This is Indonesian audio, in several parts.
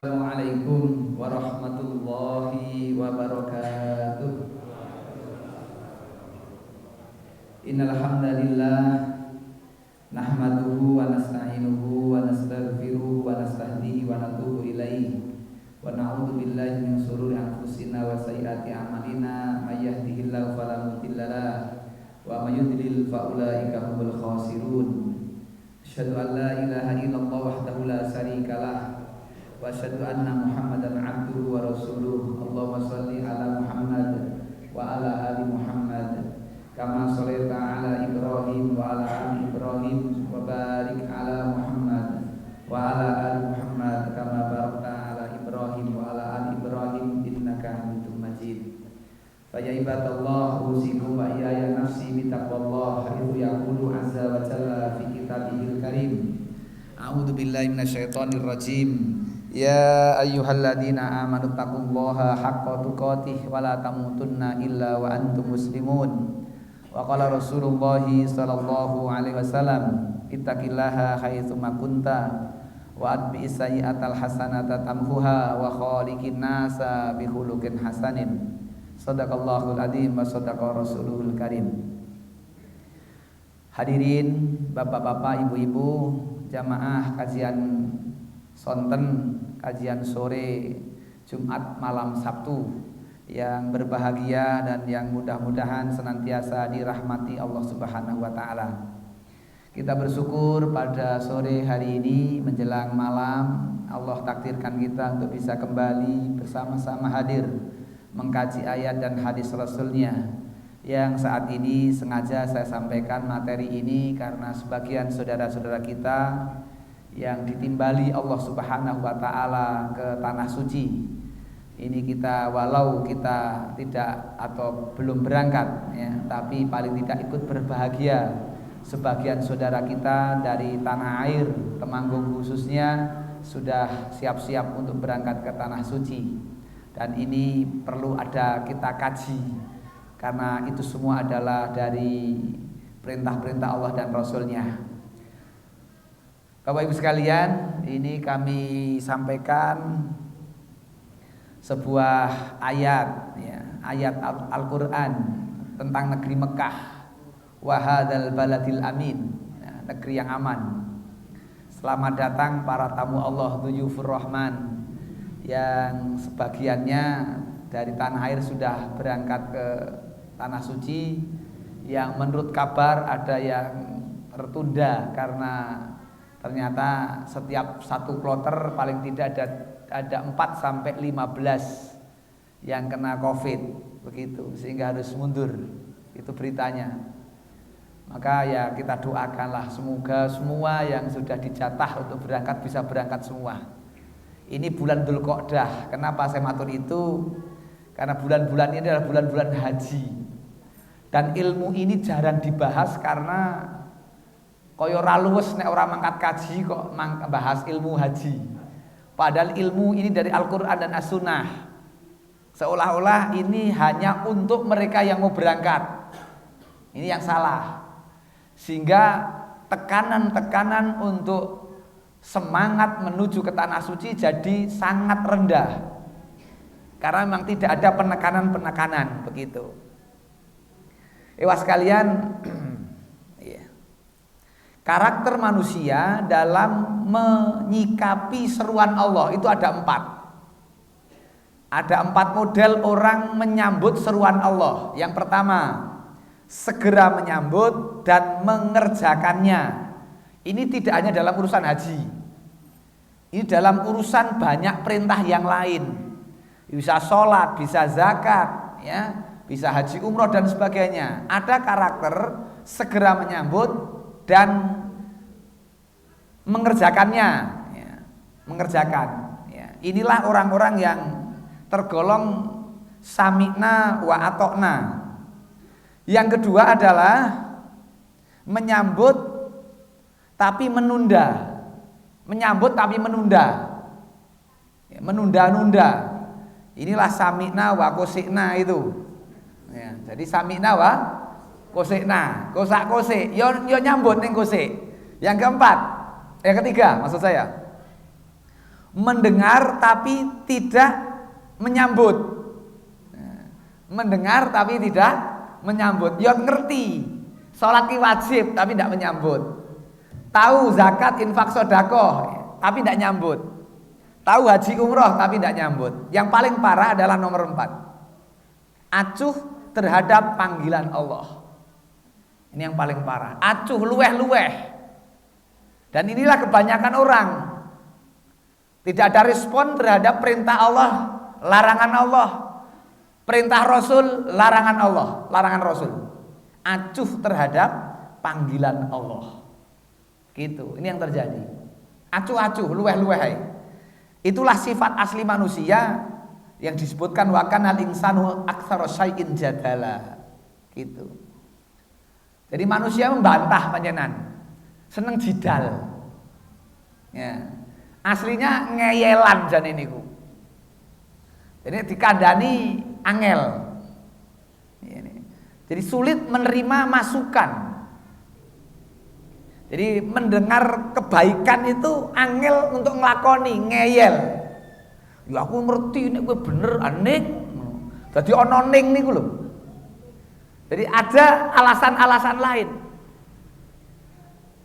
Assalamualaikum warahmatullahi wabarakatuh. Innal hamdalillah nahmaduhu wa nasta'inuhu wa nastaghfiruhu wa nastahdihi wa natubu ilaihi wa na'udzu billahi min shururi anfusina wa sayyiati a'malina may yahdihillahu fala mudilla lahu wa may yudlil fa ulaika humul khasirun. Asyhadu an la ilaha illallah wahdahu la syarika lah wa asyhadu anna Muhammadan abduhu wa rasuluh. Allahumma shalli ala Muhammad wa ala ali Muhammad kama shallaita ala Ibrahim wa ala ali Ibrahim wa barik ala Muhammad wa ala ali Muhammad kama barakta ala Ibrahim wa ala ali Ibrahim innaka Hamidum Majid. Fa ya ibadallah usikum wa iyaya nafsi bi taqwallah haitsu yaqulu azza wa jalla fi kitabihil karim. A'udzu billahi minasyaitonir rajim. Ya ayyuhalladzina amanu taqullaha haqqa tuqatih wa la tamutunna illa wa antum muslimun. Wa qala Rasulullah sallallahu alaihi wasallam ittaqillaha haitsu ma kunta wa atbi'is sayyi'atal hasanata tamhuha wa khaliqin nasa bi khuluqin hasanin. Shadaqallahul adzim wa shadaqa rasulul karim. Hadirin bapak-bapak, ibu-ibu, jamaah kajian sonten, kajian sore Jumat malam Sabtu yang berbahagia dan yang mudah-mudahan senantiasa dirahmati Allah Subhanahu wa taala. Kita bersyukur pada sore hari ini menjelang malam Allah takdirkan kita untuk bisa kembali bersama-sama hadir mengkaji ayat dan hadis Rasulnya. Yang saat ini sengaja saya sampaikan materi ini karena sebagian saudara-saudara kita yang ditimbali Allah Subhanahu wa taala ke tanah suci. Ini kita walau kita tidak atau belum berangkat ya, tapi paling tidak ikut berbahagia. Sebagian saudara kita dari tanah air Temanggung khususnya sudah siap-siap untuk berangkat ke tanah suci. Dan ini perlu ada kita kaji karena itu semua adalah dari perintah-perintah Allah dan Rasulnya. Bapak Ibu sekalian, ini kami sampaikan sebuah ayat ya, ayat Al-Qur'an tentang negeri Mekah. Wa hadzal baladil amin, ya, negeri yang aman. Selamat datang para tamu Allah dhuyufur rahman yang sebagiannya dari tanah air sudah berangkat ke tanah suci, yang menurut kabar ada yang tertunda karena ternyata setiap satu kloter paling tidak ada 4 sampai 15 yang kena Covid begitu, sehingga harus mundur. Itu beritanya. Maka ya kita doakanlah semoga semua yang sudah dijatah untuk berangkat bisa berangkat semua. Ini bulan Dzulqa'dah. Kenapa saya matur itu? Karena bulan-bulan ini adalah bulan-bulan haji. Dan ilmu ini jarang dibahas karena kaya ora luwes nek ora mangkat kaji kok bahas ilmu haji. Padahal ilmu ini dari Al-Qur'an dan As-Sunnah. Seolah-olah ini hanya untuk mereka yang mau berangkat. Ini yang salah. Sehingga tekanan-tekanan untuk semangat menuju ke tanah suci jadi sangat rendah. Karena memang tidak ada penekanan-penekanan begitu. Ewas sekalian, karakter manusia dalam menyikapi seruan Allah itu ada 4. Ada 4 model orang menyambut seruan Allah. Yang pertama, segera menyambut dan mengerjakannya. Ini tidak hanya dalam urusan haji. Ini dalam urusan banyak perintah yang lain. Bisa sholat, bisa zakat, ya, bisa haji umroh dan sebagainya. Ada karakter segera menyambut dan mengerjakannya, ya, mengerjakan. Ya. Inilah orang-orang yang tergolong sami'na wa atokna. Yang kedua adalah menyambut tapi menunda. Menyambut tapi menunda. Ya, menunda-nunda. Inilah sami'na wa kosikna itu. Ya, jadi sami'na wa kosikna, kosak-kosik, yo nyambut ning kosik. Yang keempat, yang ketiga maksud saya, mendengar tapi tidak menyambut. Mendengar tapi tidak menyambut. Ya ngerti sholat ki wajib tapi tidak menyambut. Tahu zakat, infak, sedekah tapi tidak nyambut. Tahu haji umroh tapi tidak nyambut. Yang paling parah adalah nomor 4. Acuh terhadap panggilan Allah. Ini yang paling parah. Acuh, luweh-luweh. Dan inilah kebanyakan orang. Tidak ada respon terhadap perintah Allah, larangan Allah. Perintah Rasul, larangan Allah, larangan Rasul. Acuh terhadap panggilan Allah. Gitu, ini yang terjadi. Acuh-acuh, luweh-luweh. Itulah sifat asli manusia yang disebutkan wa kanal insanu aktsara syai'in jadala. Gitu. Jadi manusia membantah panjenengan. Seneng jidal. Ya. Aslinya ngeyelan jane niku. Jadi dikandani angel. Jadi sulit menerima masukan. Jadi mendengar kebaikan itu angel untuk ngelakoni, ngeyel. Ya aku ngerti nek kowe bener aning. Dadi ana ning niku lho. Jadi ada alasan-alasan lain.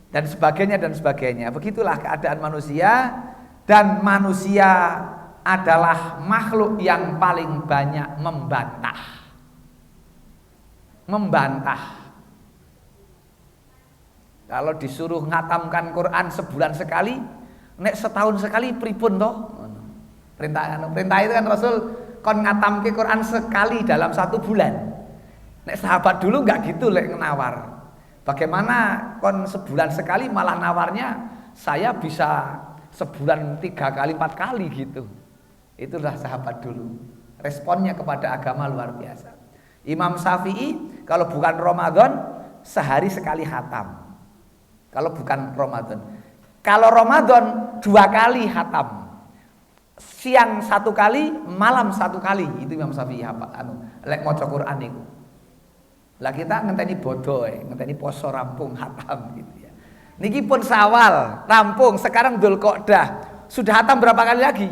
Dan sebagainya. Begitulah keadaan manusia, dan manusia adalah makhluk yang paling banyak membantah. Kalau disuruh ngatamkan Quran sebulan sekali, nek setahun sekali pripun toh? Perintah itu kan Rasul kon ngatamke Quran sekali dalam 1 bulan. Nek sahabat dulu nggak gitu lek nawar. Bagaimana kon sebulan sekali malah nawarnya saya bisa sebulan 3 kali 4 kali gitu. Itulah sahabat dulu. Responnya kepada agama luar biasa. Imam Syafi'i kalau bukan Ramadan sehari sekali khatam. Kalau bukan Ramadan. Kalau Ramadan 2 kali khatam. Siang 1 kali, malam 1 kali. Itu Imam Syafi'i lek maca Quran niku. Lah kita ngenteni bodoh, ngenteni poso rampung khatam gitu ya. Niki pun Syawal rampung, sekarang Dzulqa'dah. Sudah khatam berapa kali lagi?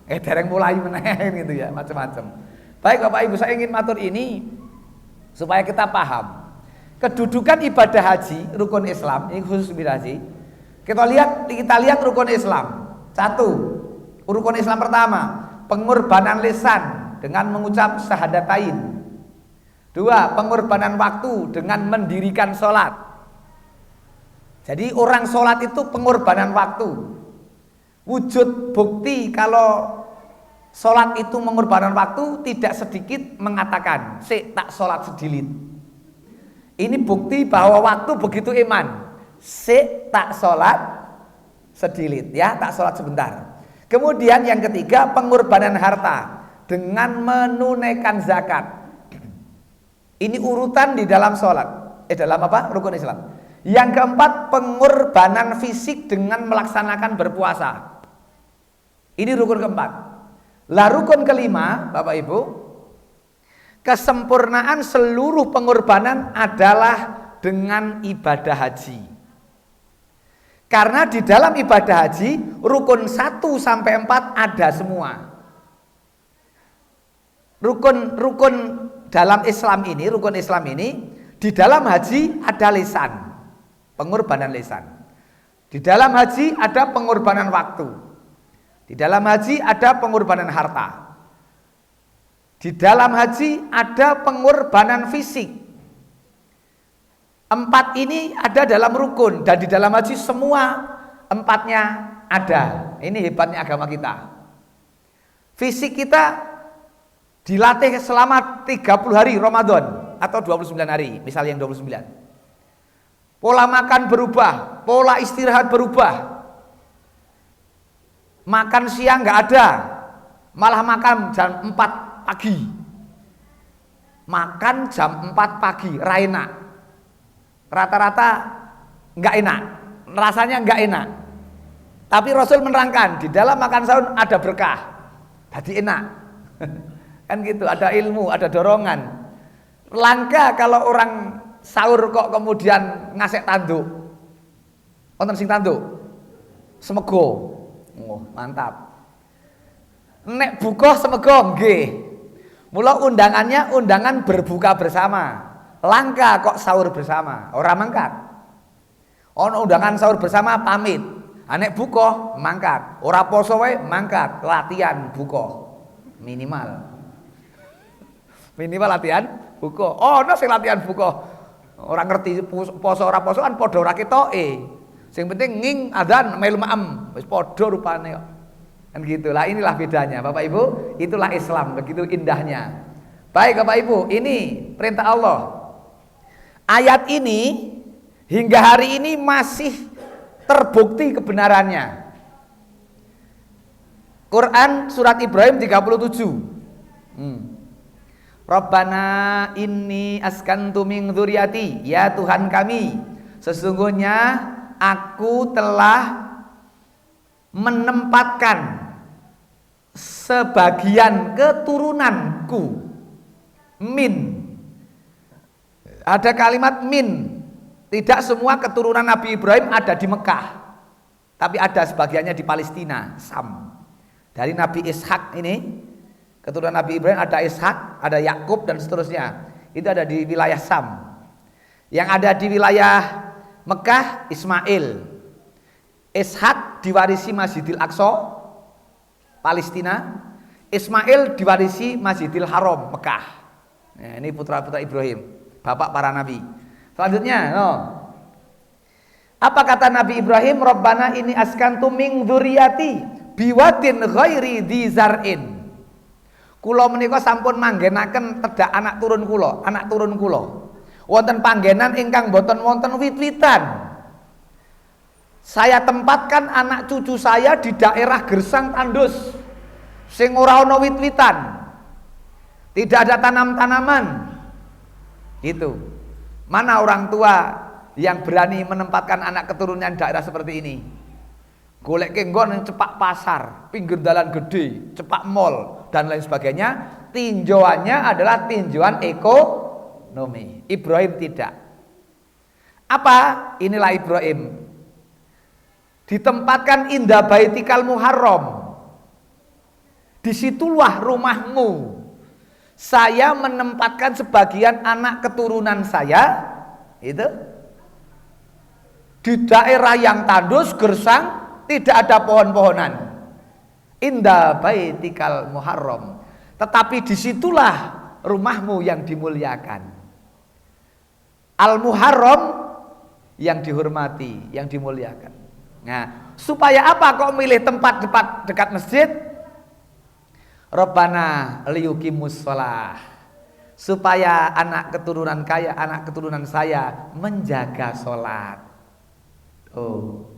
Dereng mulai meneh gitu ya, macam-macam. Baik Bapak Ibu, saya ingin matur ini supaya kita paham kedudukan ibadah haji, rukun Islam, ini khusus ibadah haji. Kita lihat rukun Islam. 1, rukun Islam pertama, pengorbanan lisan dengan mengucap syahadatain. 2, pengorbanan waktu dengan mendirikan sholat. Jadi orang sholat itu pengorbanan waktu. Wujud bukti kalau sholat itu mengorbankan waktu, tidak sedikit mengatakan sik tak sholat sedilit. Ini bukti bahwa waktu begitu iman. Sik tak sholat sedilit, ya, tak sholat sebentar. Kemudian yang ketiga, pengorbanan harta dengan menunaikan zakat. Ini urutan di dalam sholat, dalam apa? Rukun Islam. Yang keempat, pengorbanan fisik dengan melaksanakan berpuasa. Ini rukun keempat. Lah rukun kelima, Bapak Ibu, kesempurnaan seluruh pengorbanan adalah dengan ibadah haji. Karena di dalam ibadah haji, rukun 1 sampai 4 ada semua. Rukun dalam Islam ini, rukun Islam ini, di dalam haji ada lisan, pengorbanan lisan. Di dalam haji ada pengorbanan waktu. Di dalam haji ada pengorbanan harta. Di dalam haji ada pengorbanan fisik. 4 ini ada dalam rukun, dan di dalam haji semua 4-nya ada. Ini hebatnya agama kita. Fisik kita dilatih selama 30 hari Ramadan atau 29 hari, misalnya yang 29. Pola makan berubah, pola istirahat berubah. Makan siang nggak ada, malah makan jam 4 pagi. Makan jam 4 pagi, enak. Rata-rata nggak enak, rasanya nggak enak. Tapi Rasul menerangkan di dalam makan sahur ada berkah, jadi enak. Kan gitu, ada ilmu, ada dorongan. Langka kalau orang sahur kok kemudian ngasek tanduk. Wonten sing tanduk? Semego. Oh, mantap. Nek buka semego nggih. Mula undangannya undangan berbuka bersama. Langka kok sahur bersama, ora mangkat. Ono undangan sahur bersama pamit. Nek buka mangkat, ora poso wae mangkat, latihan buka. Minimal latihan buka. Ono sing latihan buka. Ora ngerti poso ora poso kan padha ora ketoke. Sing penting nging adzan melu ma'am, wis padha rupane kok. Kan gitulah, inilah bedanya Bapak Ibu, itulah Islam, begitu indahnya. Baik Bapak Ibu, ini perintah Allah. Ayat ini hingga hari ini masih terbukti kebenarannya. Quran surat Ibrahim 37. Rabbana inni askantu min dzurriyyati, ya Tuhan kami, sesungguhnya aku telah menempatkan sebagian keturunanku. Min, ada kalimat min. Tidak semua keturunan Nabi Ibrahim ada di Mekah, tapi ada sebagiannya di Palestina, Sam. Dari Nabi Ishak ini, keturunan Nabi Ibrahim ada Ishak, ada Yakub dan seterusnya. Itu ada di wilayah Sam. Yang ada di wilayah Mekah Ismail. Ishak diwarisi Masjidil Aqsa Palestina, Ismail diwarisi Masjidil Haram Mekah. Nah, ini putra-putra Ibrahim, bapak para nabi. Selanjutnya, apa kata Nabi Ibrahim? Rabbana ini askantu min dzurriyyati biwadin ghairi dzi zar'in. Kula menika sampun manggenaken tedhak anak turun kula. Wonten panggenan ingkang boten wonten wit-witan. Saya tempatkan anak cucu saya di daerah gersang tandus sing ora ana wit-witan. Tidak ada tanam-tanaman. Itu. Mana orang tua yang berani menempatkan anak keturunan daerah seperti ini? Golek nggon cepak pasar, pinggir dalan gede, cepak mall dan lain sebagainya. Tinjauannya adalah tinjauan ekonomi. Ibrahim tidak. Apa? Inilah Ibrahim. Ditempatkan indah baitikal muharram. Disitulah rumahmu. Saya menempatkan sebagian anak keturunan saya itu di daerah yang tandus, gersang, tidak ada pohon-pohonan. Indah baitikal muharram. Tetapi disitulah rumahmu yang dimuliakan. Al-muharram yang dihormati, yang dimuliakan. Nah, supaya apa kok milih tempat dekat masjid? Rabbana liyuqimus shalah. Supaya anak keturunan saya menjaga sholat. Oh,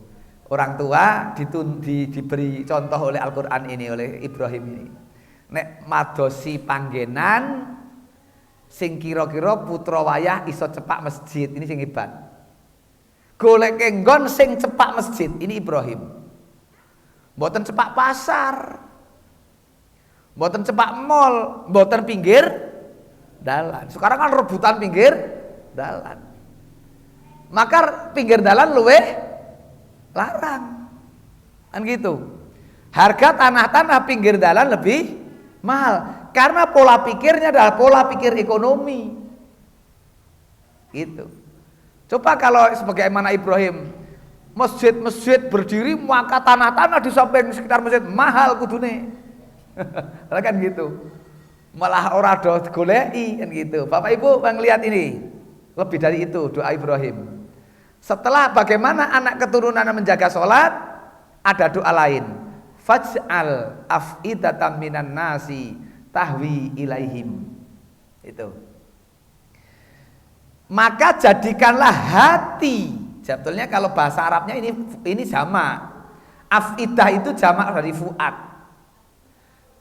orang tua diberi contoh oleh Al-Qur'an ini, oleh Ibrahim ini. Nek madosi panggenan sing kira-kira putra wayah iso cepak masjid, ini sing hebat. Golek nggon sing cepak masjid, ini Ibrahim. Mboten cepak pasar, mboten cepak mall, mboten pinggir dalan. Sekarang kan rebutan pinggir dalan. Maka pinggir dalan luweh larang. Kan gitu. Harga tanah-tanah pinggir dalan lebih mahal karena pola pikirnya adalah pola pikir ekonomi. Gitu. Coba kalau sebagaimana Ibrahim, masjid-masjid berdiri, maka tanah-tanah di samping sekitar masjid mahal kudune. Kan gitu. Malah ora do goleki kan gitu. Bapak Ibu melihat ini, lebih dari itu doa Ibrahim. Setelah bagaimana anak keturunan menjaga sholat, ada doa lain. Faj'al af'idatan minan nasi tahwi ilaihim. Itu. Maka jadikanlah hati. Sebetulnya kalau bahasa Arabnya ini sama. Afidah itu jamak dari fuad.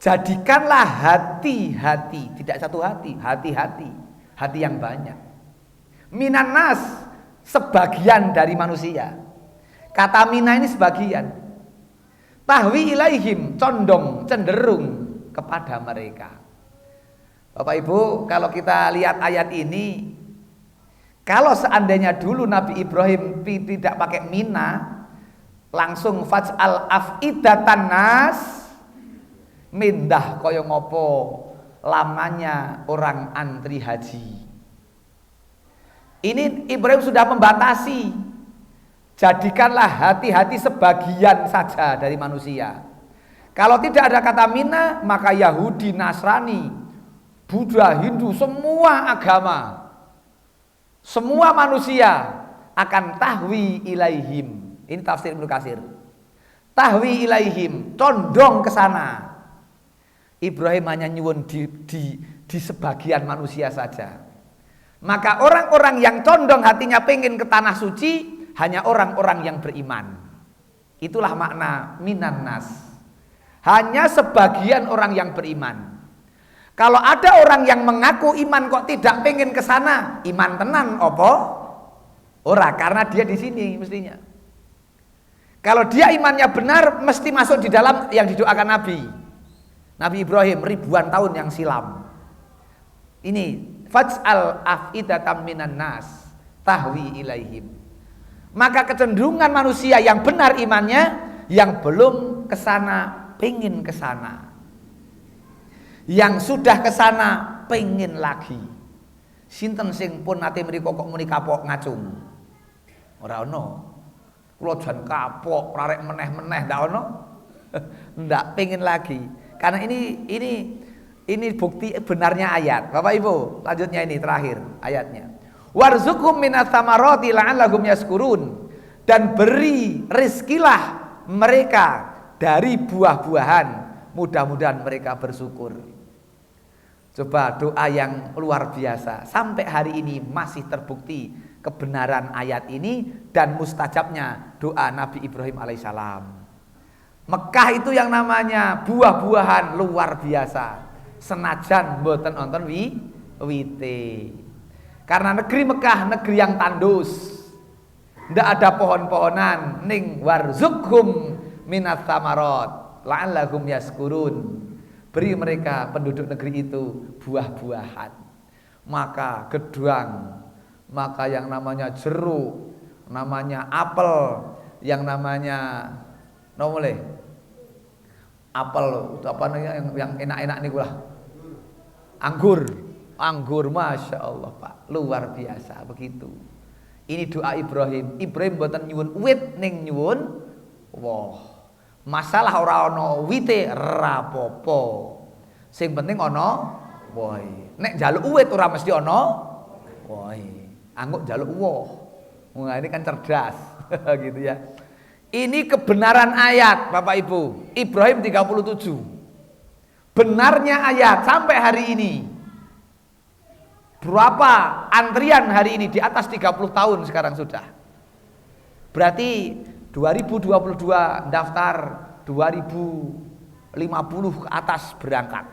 Jadikanlah hati-hati, tidak satu hati, hati-hati, hati yang banyak. Minan nas, sebagian dari manusia. Kata mina ini sebagian. Tahwi ilaihim, condong, cenderung kepada mereka. Bapak Ibu, kalau kita lihat ayat ini, kalau seandainya dulu Nabi Ibrahim tidak pakai mina, langsung faj'al afidatan nas mindah kaya ngopo lamanya orang antri haji. Ini Ibrahim sudah membatasi, jadikanlah hati-hati sebagian saja dari manusia. Kalau tidak ada kata mina, maka Yahudi, Nasrani, Buddha, Hindu, semua agama, semua manusia akan tahwi ilaihim. Ini tafsir Ibnu Katsir. Tahwi ilaihim, condong ke sana. Ibrahim hanya nyuwun di sebagian manusia saja. Maka orang-orang yang condong hatinya pengen ke tanah suci hanya orang-orang yang beriman. Itulah makna minan nas. Hanya sebagian orang yang beriman. Kalau ada orang yang mengaku iman kok tidak pengen ke sana, iman tenan opo? Ora, karena dia di sini mestinya. Kalau dia imannya benar, mesti masuk di dalam yang didoakan Nabi Ibrahim ribuan tahun yang silam. Ini faj'al afidatan minan nas tahwi ilaihim. Maka kecenderungan manusia yang benar imannya, yang belum kesana pengen kesana, yang sudah kesana pengen lagi. Sinten sing pun nate mriko kok muni kapok ngacung? Ora ono. Kula jan kapok rarek meneh-meneh ndak ono. Ndak pengen lagi. Karena ini bukti benarnya ayat. Bapak Ibu, lanjutnya ini terakhir ayatnya. Warzuqhum minats tsamarati la'allahum yashkurun. Dan beri rizkilah mereka dari buah-buahan, mudah-mudahan mereka bersyukur. Coba doa yang luar biasa. Sampai hari ini masih terbukti kebenaran ayat ini dan mustajabnya doa Nabi Ibrahim alaihissalam. Mekah itu yang namanya buah-buahan luar biasa. Senajan mboten wonten wite. Karena negeri Mekah negeri yang tandus. Ndak ada pohon-pohonan, ning warzuqhum minats tsamarat la'allahum yashkurun. Beri mereka penduduk negeri itu buah-buahan. Maka gedang, maka yang namanya jeruk, namanya apel, yang namanya nomole apel apa namanya yang enak-enak niku lah. Anggur, masya Allah Pak, luar biasa begitu. Ini doa Ibrahim. Ibrahim mboten nyuwun wit ning nyuwun woh. Masalah ora ana wite rapopo. Sing penting ana wohe. Nek njaluk wit ora mesti ana wohe. Angguk njaluk woh. Wah, ini kan cerdas gitu ya. Ini kebenaran ayat Bapak Ibu. Ibrahim 37. Benarnya ayat sampai hari ini. Berapa antrian hari ini? Di atas 30 tahun sekarang sudah. Berarti 2022 daftar, 2050 ke atas berangkat.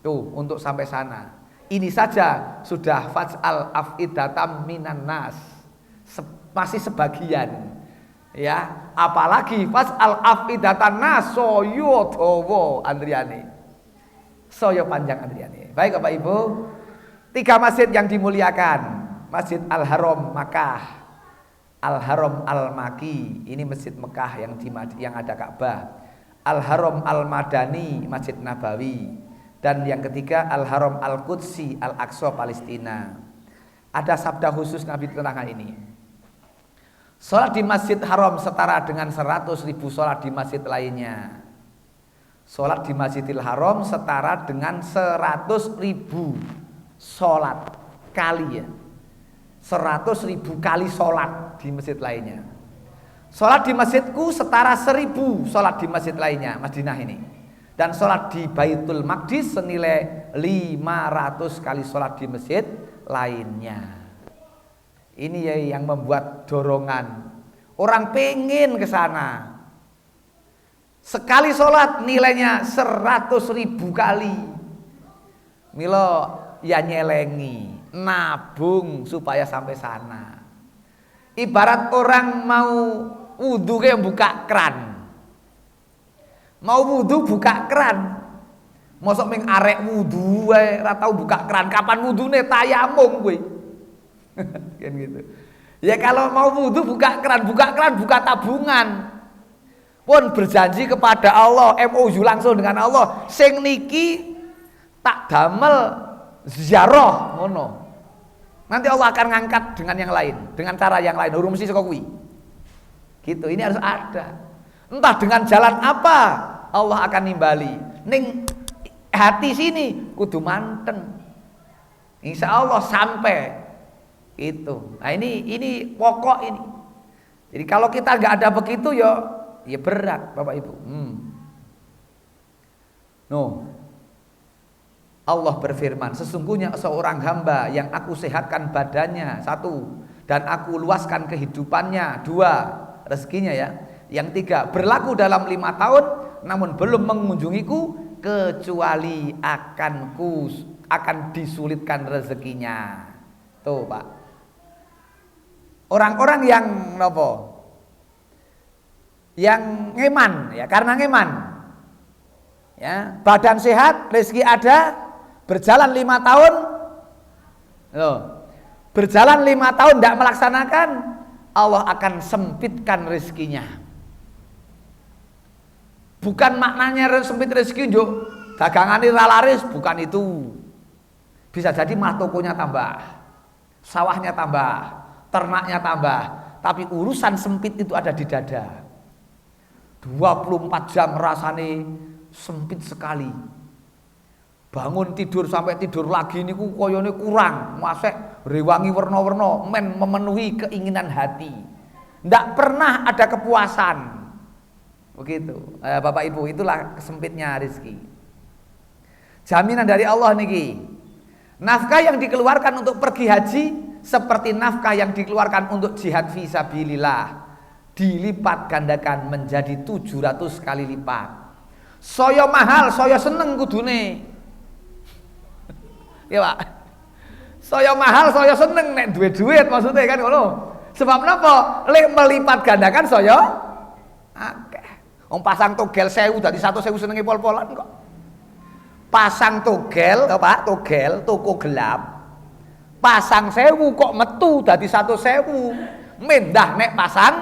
Tuh untuk sampai sana. Ini saja sudah faj'al afidatam minan nas. Masih sebagian. Ya, apalagi faj'al afidatan nas soyo dawa antriane. Soyo panjang antriane. Baik Bapak Ibu, 3 masjid yang dimuliakan. Masjid Al-Haram Makkah, Al-Haram Al-Maki, ini masjid Mekah yang ada Ka'bah. Al-Haram Al-Madani, Masjid Nabawi. Dan yang ketiga Al-Haram Al-Qudsi, Al-Aqsa Palestina. Ada sabda khusus Nabi tentang hal ini. Sholat di Masjid Haram setara dengan 100.000 sholat di masjid lainnya. Sholat di Masjidil Haram setara dengan 100.000 sholat kali ya. 100.000 kali sholat di masjid lainnya. Sholat di masjidku setara 1.000 sholat di masjid lainnya, Madinah ini. Dan sholat di Baitul Maqdis senilai 500 kali sholat di masjid lainnya. Ini ya yang membuat dorongan. Orang pengen ke sana. Sekali sholat nilainya 100.000 kali. Milo ya nyelengi, nabung supaya sampai sana. Ibarat orang mau wudu kayak buka keran. Mau wudu buka keran. Mosok ming arek wudu wae ora tau buka keran. Kapan wudune tayamum kowe. Kan gitu. Ya kalau mau wudu buka keran, buka tabungan. Pun berjanji kepada Allah, MOU langsung dengan Allah. Sing niki tak damel ziarah ngono. Nanti Allah akan ngangkat dengan yang lain, dengan cara yang lain. Urung mesti saka kuwi. Gitu, ini harus ada. Entah dengan jalan apa Allah akan nimbali. Ning hati sini kudu manten. Insya Allah sampai itu. Nah ini pokok ini. Jadi kalau kita nggak ada begitu ya berat Bapak Ibu. No. Allah berfirman, sesungguhnya seorang hamba yang aku sehatkan badannya, 1, dan aku luaskan kehidupannya, 2, rezekinya ya. Yang 3, berlaku dalam 5 tahun namun belum mengunjungiku kecuali akan disulitkan rezekinya. Tuh Pak. Orang-orang yang nopo? Yang ngeman ya, karena ngeman. Ya, badan sehat, rezeki ada, berjalan 5 tahun. Loh. Berjalan 5 tahun tidak melaksanakan, Allah akan sempitkan rezekinya. Bukan maknanya sempit rezeki njuk dagangan ra laris, bukan itu. Bisa jadi mah tokonya tambah, sawahnya tambah, ternaknya tambah, tapi urusan sempit itu ada di dada. 24 jam rasane sempit sekali. Bangun tidur sampai tidur lagi niku koyone kurang, masek rewangi werna-werna men memenuhi keinginan hati. Ndak pernah ada kepuasan. Begitu. Bapak Ibu, itulah sempitnya rezeki. Jaminan dari Allah niki. Nafkah yang dikeluarkan untuk pergi haji seperti nafkah yang dikeluarkan untuk jihad fisabilillah, dilipat gandakan menjadi 700 kali lipat. Saya mahal, saya seneng kudune. Ya Pak. Saya mahal, saya seneng nek duit maksudnya kan ngono. Sebab napa? Lek melipat gandakan saya akeh. Wong pasang togel 1000 dadi 100.000 senenge pol-polan kok. Pasang togel, Pak, togel toko gelap. Pasang 1000 kok metu dadi 100.000. Mendah nek pasang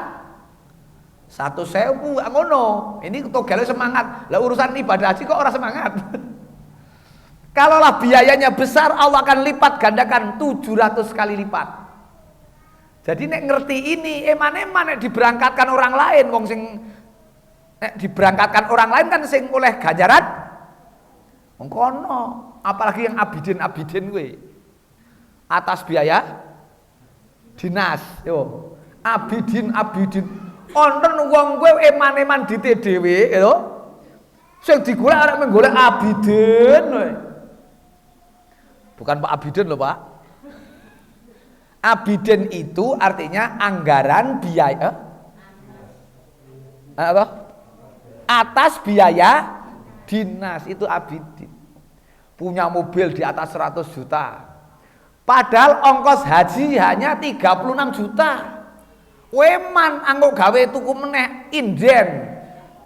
100.000 ngono. Ini togelnya semangat. Lah urusan ibadah haji kok orang semangat. Kalaulah biayanya besar, Allah akan lipat gandakan 700 kali lipat. Jadi nek ngerti ini, eman-eman nek diberangkatkan orang lain, wong sing nek diberangkatkan orang lain kan sing oleh ganjaran wong kono, apalagi yang abidin kuwi. Atas biaya dinas, yo. Abidin. Wonten wong kowe eman-eman dite dhewe lho. Sing digolek arek menggolek abidin kowe. Bukan Pak Abidin loh Pak. Abidin itu artinya anggaran biaya apa? Atas biaya dinas, itu abidin. Punya mobil di atas 100 juta. Padahal ongkos haji hanya 36 juta. Weman anggo gawe tuku meneh inden.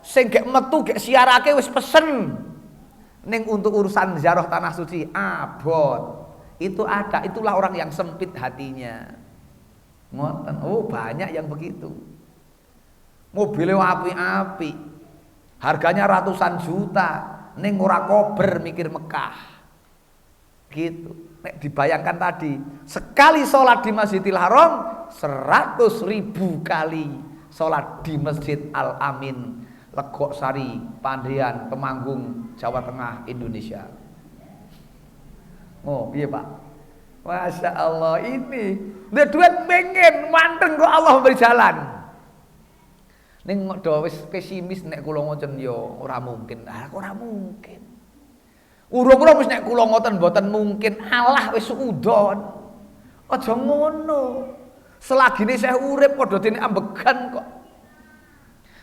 Sing gek metu gek siarake wis pesen. Ning untuk urusan ziarah tanah suci abot. Itu ada, itulah orang yang sempit hatinya. Ngoten. Oh, banyak yang begitu. Mobilnya api-api. Harganya ratusan juta, ning ora kober mikir Mekah. Gitu. Nek dibayangkan tadi, sekali sholat di Masjidil Haram 100.000 kali sholat di Masjid Al-Amin, Legok Sari, Pandean, Temanggung, Jawa Tengah, Indonesia. Oh iya Pak. Masya Allah, ini udah duit pengen manteng kok Allah memberi jalan. Ning do wis pesimis nek kula ngoten yo ora mungkin. Ora mungkin. Urung-urung wis nek kula ngoten mboten mungkin. Allah wis suudon. Aja ngono. Selagine saya urip padha dene ambegan kok.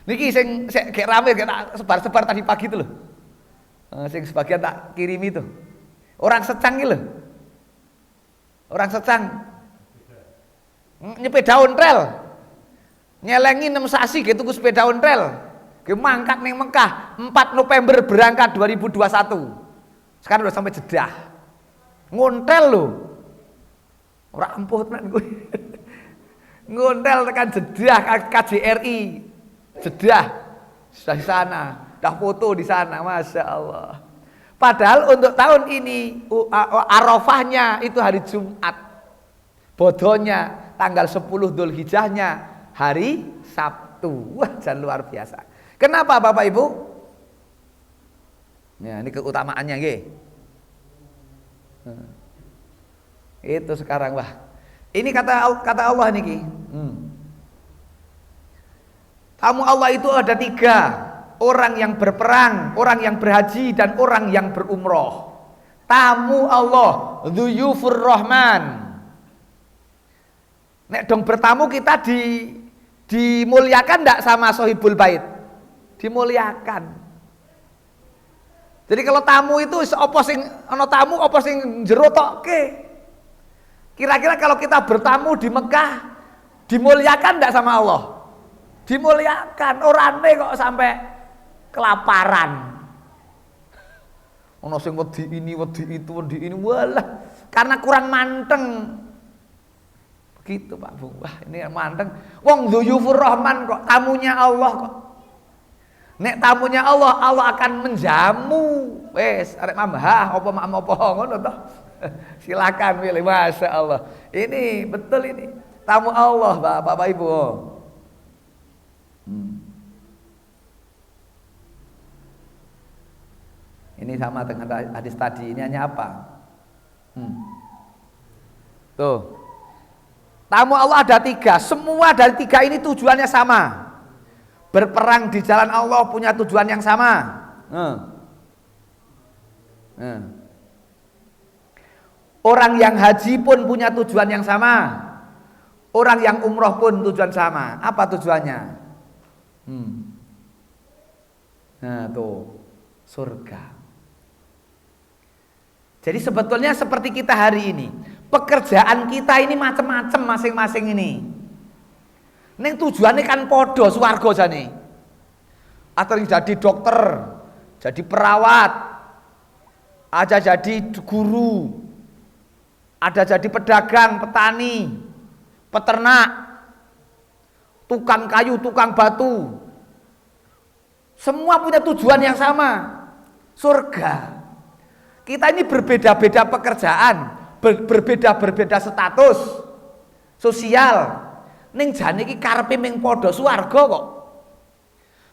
Niki sing gek rame gek sebar-sebar tadi pagi itu lho. Sing sebagian tak kirimi itu. Orang secang iki lho. Orang secang. Nyepeda ontel. Nyelengi 6 sasi gitu ku sepeda ontel. Ge mangkat ning Mekah 4 November berangkat 2021. Sekarang udah sampai Jeddah. Ngontel lho. Ora ampuh tenan kuwi. Ngontel tekan Jeddah KJRI. Jeddah sudah di sana, dah foto di sana, masya Allah. Padahal untuk tahun ini Arafahnya itu hari Jumat, bodohnya tanggal 10 Dzulhijjahnya hari Sabtu. Wah, jangan luar biasa. Kenapa Bapak Ibu? Ya, ini keutamaannya nggih. Itu sekarang wah. Ini kata Allah niki. Tamu Allah itu ada 3. Orang yang berperang, orang yang berhaji, dan orang yang berumroh. Tamu Allah, Dzuyufur Rahman. Nek dong bertamu kita dimuliakan ndak sama Sohibul Bait? Dimuliakan. Jadi kalau tamu itu apa sing ana tamu apa sing jero tokke. Kira-kira kalau kita bertamu di Mekah dimuliakan ndak sama Allah? Dimuliakan. Orane kok sampai kelaparan. Ono sing wedi ini, wedi itu, wedi ini, walah, karena kurang manteng. Begitu Pak Bu. Wah, ini manteng. Wong Dzuyufur Rahman kok tamunya Allah kok. Nek tamunya Allah, Allah akan menjamu. Wes, arek mamhah apa mak apa ngono toh. Silakan pilih, masya Allah. Ini betul ini. Tamu Allah, Bapak Ibu. Ini sama dengan hadis tadi. Ini hanya apa? Tuh. Tamu Allah ada 3. Semua dari 3 ini tujuannya sama. Berperang di jalan Allah punya tujuan yang sama. Orang yang haji pun punya tujuan yang sama. Orang yang umroh pun tujuan sama. Apa tujuannya? Nah tuh, surga. Jadi sebetulnya seperti kita hari ini, pekerjaan kita ini macam-macam masing-masing ini. Neng tujuannya kan podo swarga jane. Atau jadi dokter, jadi perawat, aja jadi guru, ada jadi pedagang, petani, peternak, tukang kayu, tukang batu. Semua punya tujuan yang sama, surga. Kita ini berbeda-beda pekerjaan, berbeda-berbeda status sosial. Ning jane iki karepe ming padha swarga kok.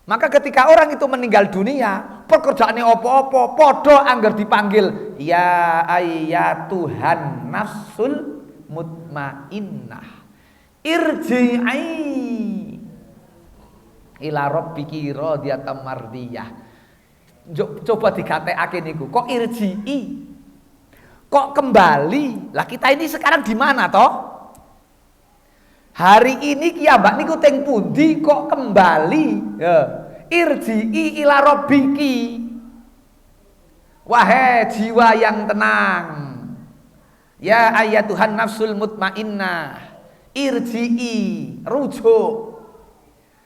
Maka ketika orang itu meninggal dunia, pekerjaannya apa-apa, padha anggar dipanggil, ya Tuhan nafsul mutmainnah, irji'i ila rabbiki radiyatan mardiyah. Coba digatekake niku, kok irji'i? Kok kembali? Lah kita ini sekarang di mana toh? Hari ini kiambak niku teng pundi kok kembali? Ya. Irji'i ila rabbiki. Wahai jiwa yang tenang. Ya ayyatuhan nafsul mutmainnah. Irji'i, rujuk.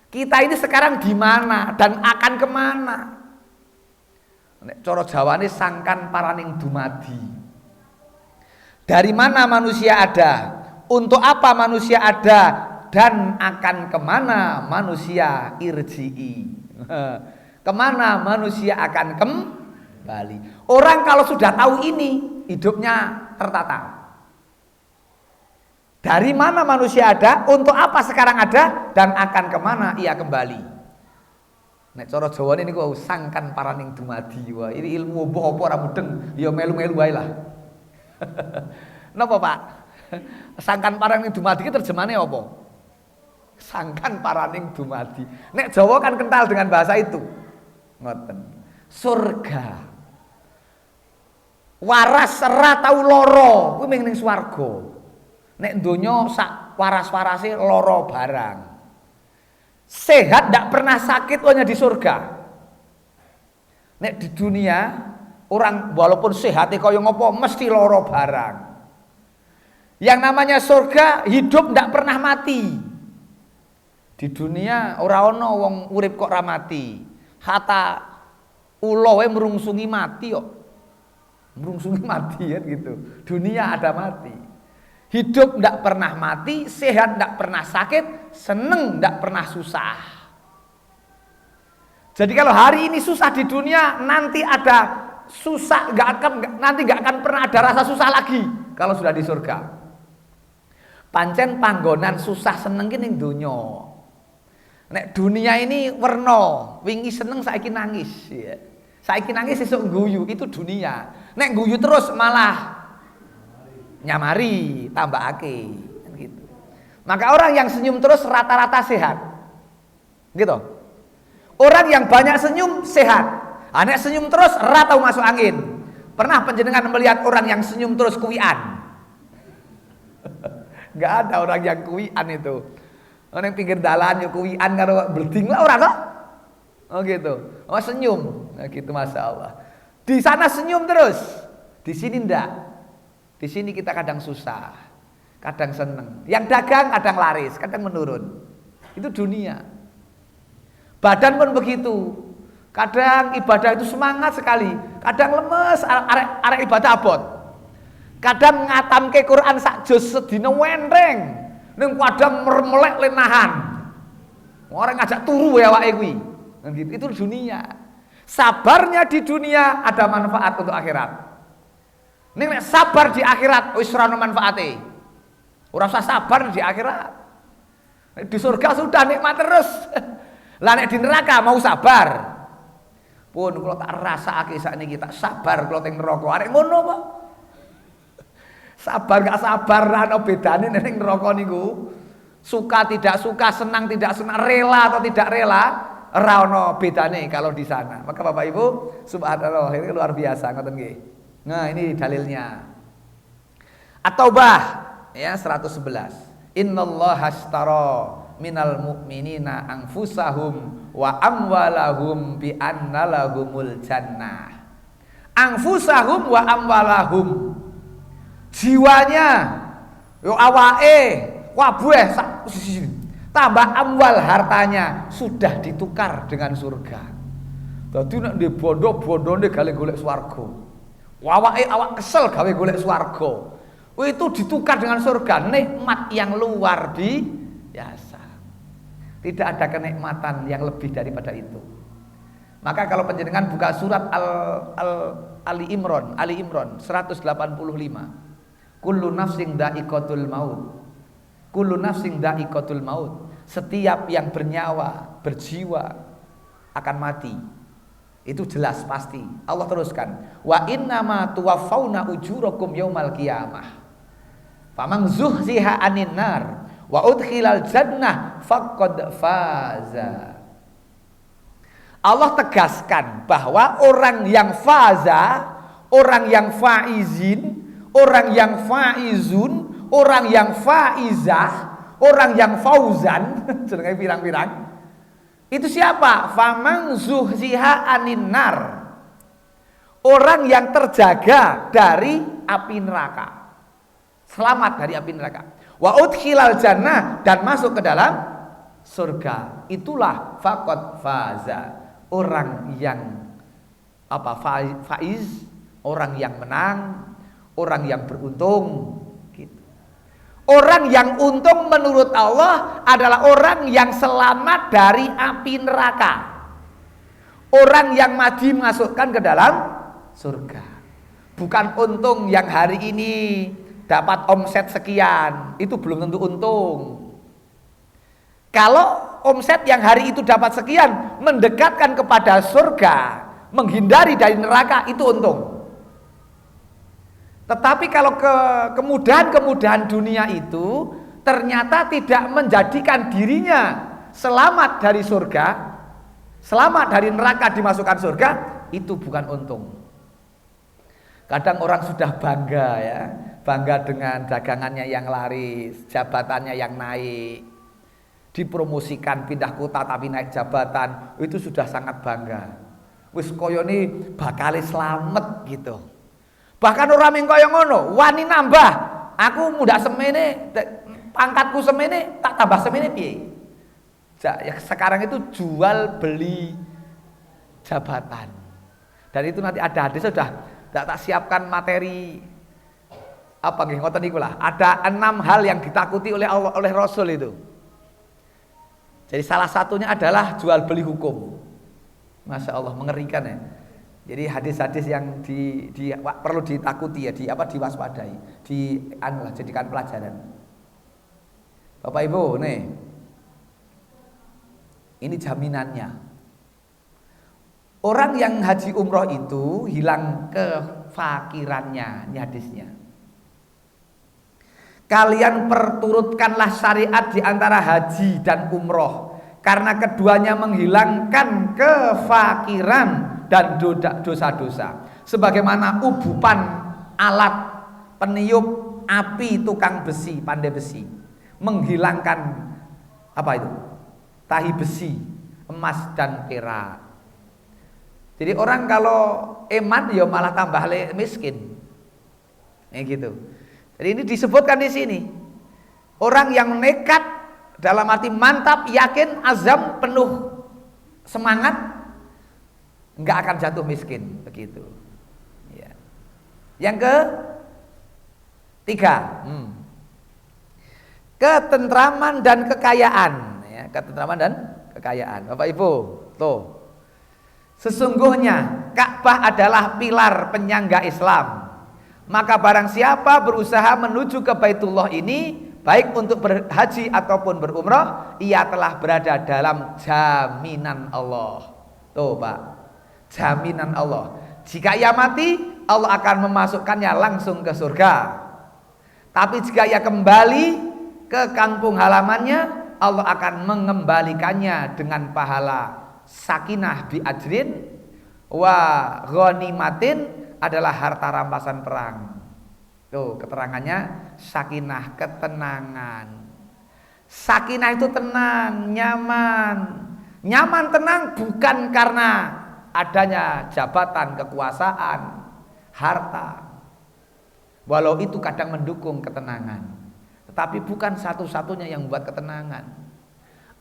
Kita ini sekarang di mana dan akan kemana? Nek cara Jawane sangkan paraning dumadi. Dari mana manusia ada? Untuk apa manusia ada? Dan akan kemana manusia irji'i? Kemana manusia akan kembali? Orang kalau sudah tahu ini, hidupnya tertata. Dari mana manusia ada? Untuk apa sekarang ada? Dan akan kemana ia kembali? Nek cara Jawane niku sangkan paraning dumadi. Wah, ini ilmu apa ora mudeng, ya melu-melu wae lah. Napa, Pak? Sangkan paraning dumadi iki terjemahane apa? Sangkan paraning dumadi. Nek Jawa kan kental dengan bahasa itu. Ngoten. Surga. Waras ora tau lara, kuwi ming ning swarga. Nek donya sak waras-warase lara barang. Sehat tidak pernah sakit hanya di surga. Nek di dunia orang walaupun sehat kaya ngopo mesti loro barang. Yang namanya surga hidup tidak pernah mati. Di dunia ora ana wong urip kok ra mati. Hatta ula wae merungsungi mati kok. Merungsungi mati kan gitu. Dunia ada mati. Hidup tidak pernah mati, sehat tidak pernah sakit, seneng tidak pernah susah. Jadi kalau hari ini susah di dunia, nanti ada susah, nanti nggak akan pernah ada rasa susah lagi kalau sudah di surga. Pancen panggonan susah seneng ki ning donya. Nek dunia ini werna, wingi seneng saiki nangis, ya. Saiki nangis sesuk guyu, itu dunia. Nek guyu terus malah nyamari, tambahake gitu. Maka orang yang senyum terus rata-rata sehat. Gitu. Orang yang banyak senyum sehat. Nek senyum terus rata masuk angin. Pernah panjenengan melihat orang yang senyum terus kuwian? Enggak ada orang yang kuwian itu. Orang yang pinggir dalan yo kuwian karo bleding lah ora toh? Oh gitu. Oh senyum. Nah gitu masyaallah. Di sana senyum terus. Di sini ndak. Di sini kita kadang susah, kadang seneng. Yang dagang kadang laris, kadang menurun. Itu dunia. Badan pun begitu. Kadang ibadah itu semangat sekali, kadang lemes, arek ibadah abot. Kadang ngatamke Quran sak juz sedina wendeng, ning kadang mermelek lenahan. Orang ngajak turu ya awake kuwi. Gitu. Itu dunia. Sabarnya di dunia ada manfaat untuk akhirat. Nek sabar di akhirat wis ora ono manfaate. Ora usah sabar di akhirat. Di surga sudah nikmat terus. Lah nek di neraka mau sabar. Pun kula tak rasake sakniki tak sabar kula teng neraka. Arek ngono apa? Sabar gak sabar ra ono bedane ning neraka niku. Suka tidak suka, senang tidak senang, rela atau tidak rela, ora ono bedane kalau di sana. Maka Bapak Ibu, subhanallah ini luar biasa ngoten nggih. Nah ini dalilnya. At-Taubah ya 111. Innallaha ashtara minal mu'minina anfusahum wa amwalahum bi anna lahumul jannah. Anfusahum wa amwalahum. Jiwanya yo awake kabeh tambah amwal hartanya sudah ditukar dengan surga. Dadi nek ndek bondo-bondone gale golek swarga. Awak kesel gawe golek swarga. Itu ditukar dengan surga, nikmat yang luar biasa. Tidak ada kenikmatan yang lebih daripada itu. Maka kalau panjenengan buka surat Ali Imran 185. Kullu nafsin dha'iqatul maut. Kullu nafsin dha'iqatul maut. Setiap yang bernyawa, berjiwa akan mati. Itu jelas pasti. Allah teruskan, wa innama tuwaffawna ujurakum yaumal qiyamah. Faman zuhziha 'anil nar wa udkhilal jannah faqad faza. Allah tegaskan bahwa orang yang faza, orang yang faizin, orang yang faizun, orang yang faizah, orang yang fauzan, jenenge pirang-pirang. Itu siapa? Faman zuhziha 'anil nar. Orang yang terjaga dari api neraka. Selamat dari api neraka. Wa udkhilal jannah, dan masuk ke dalam surga. Itulah faqad faza. Orang yang faiz, orang yang menang, orang yang beruntung. Orang yang untung menurut Allah adalah orang yang selamat dari api neraka. Orang yang dimasukkan ke dalam surga. Bukan untung yang hari ini dapat omset sekian, itu belum tentu untung. Kalau omset yang hari itu dapat sekian mendekatkan kepada surga, menghindari dari neraka, itu untung. Tetapi kalau kemudahan-kemudahan dunia itu ternyata tidak menjadikan dirinya selamat dari surga, selamat dari neraka dimasukkan surga, itu bukan untung. Kadang orang sudah bangga ya, bangga dengan dagangannya yang laris, jabatannya yang naik, dipromosikan pindah kota tapi naik jabatan, itu sudah sangat bangga. Wis koyo ni bakal slamet gitu. Bahkan orang yang kaya ngono, wani nambah. Aku muda semene, pangkatku semene, tak tambah semene piye? Ya, sekarang itu jual beli jabatan. Dan itu nanti ada hadis sudah tak siapkan materi Apa nggih ngoten niku lah. Ada 6 hal yang ditakuti oleh Allah, oleh Rasul itu. Jadi salah satunya adalah jual beli hukum. Masya Allah, mengerikan ya. Jadi hadis-hadis yang perlu ditakuti ya, diwaspadai, jadikan pelajaran. Bapak Ibu, nih. Ini jaminannya. Orang yang haji umroh itu hilang kefakirannya, ini hadisnya. Kalian perturutkanlah syariat di antara haji dan umroh, karena keduanya menghilangkan kefakiran dan dosa-dosa. Sebagaimana ubupan alat peniup api tukang besi, pandai besi, menghilangkan apa itu? Tahi besi, emas dan perak. Jadi orang kalau eman ya malah tambah miskin. Gitu. Jadi ini disebutkan di sini. Orang yang nekat dalam arti mantap, yakin, azam, penuh semangat, nggak akan jatuh miskin, begitu. Ya. Yang ketiga, ketentraman dan kekayaan. Ya, ketentraman dan kekayaan. Bapak Ibu, tuh. Sesungguhnya Ka'bah adalah pilar penyangga Islam. Maka barang siapa berusaha menuju ke Baitullah ini, baik untuk berhaji ataupun berumrah, ia telah berada dalam jaminan Allah. Tuh Pak, jaminan Allah. Jika ia mati, Allah akan memasukkannya langsung ke surga. Tapi jika ia kembali ke kampung halamannya, Allah akan mengembalikannya dengan pahala sakinah bi ajrin wa ghanimatin, adalah harta rampasan perang. Tuh keterangannya, sakinah, ketenangan. Sakinah itu tenang, nyaman. Nyaman tenang bukan karena adanya jabatan, kekuasaan, harta. Walau itu kadang mendukung ketenangan, tetapi bukan satu-satunya yang membuat ketenangan.